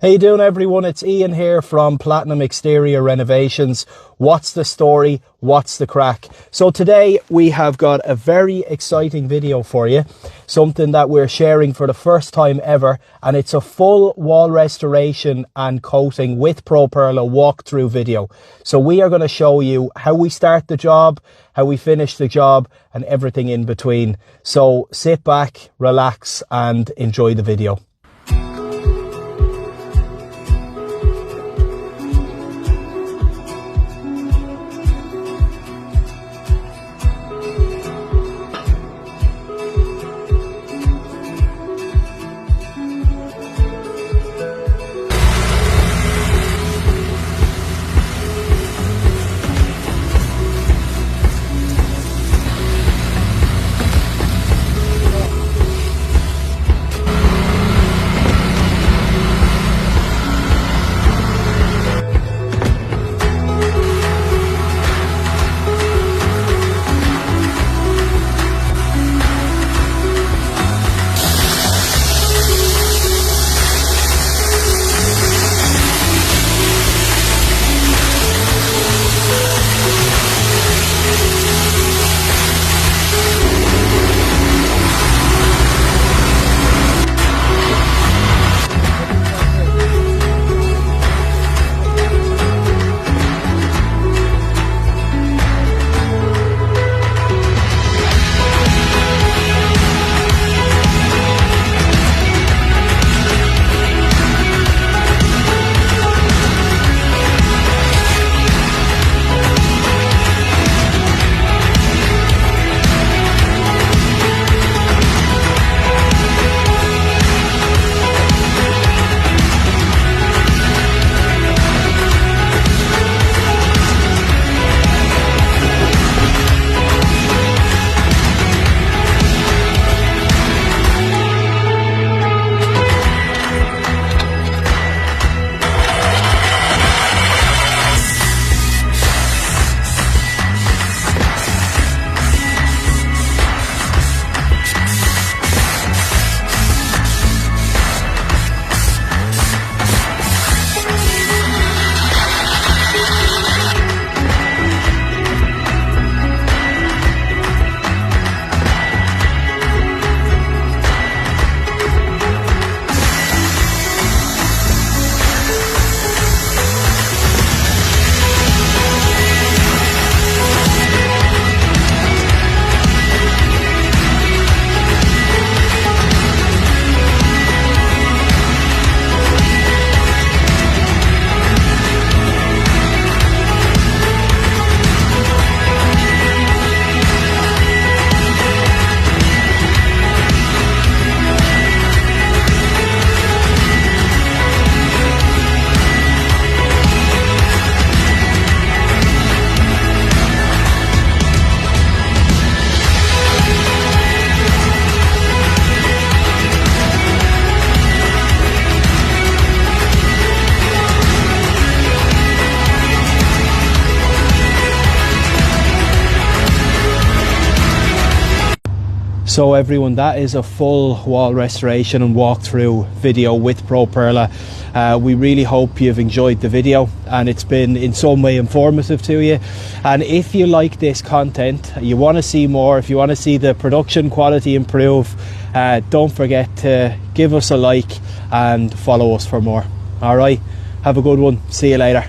How you doing, everyone? It's Ian here from Platinum Exterior Renovations. What's the story? What's the crack? So today we have got a very exciting video for you, something that we're sharing for the first time ever, and it's a full wall restoration and coating with Pro Perla walkthrough video. So we are going to show you how we start the job, how we finish the job, and everything in between. So sit back, relax, and enjoy the video. So everyone, that is a full wall restoration and walkthrough video with Pro Perla. We really hope you've enjoyed the video and it's been in some way informative to you. And if you like this content, you want to see more, if you want to see the production quality improve, don't forget to give us a like and follow us for more. All right, have a good one. See you later.